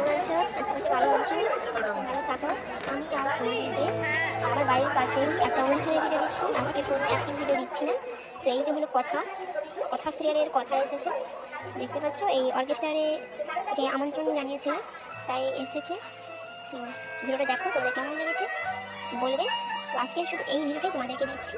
কেমন আছো? আশা করছি ভালো আছো, ভালো থাকো। আমি আজ তোমাদেরকে আমার বাড়ির পাশেই একটা অনুষ্ঠানের ভিডিও দিচ্ছি। আজকে কোনো অ্যাক্টিং ভিডিও দিচ্ছি না। তো এই যে হলো কথা কথা সিরিয়ালের কথা এসেছে, দেখতে পাচ্ছ। এই অর্কেস্ট্রারে একে আমন্ত্রণ জানিয়েছিল, তাই এসেছে। তো ভিডিওটা দেখো, তোমাদের কেমন লেগেছে বলবে। তো আজকে শুধু এই ভিডিওটাই তোমাদেরকে দিচ্ছি।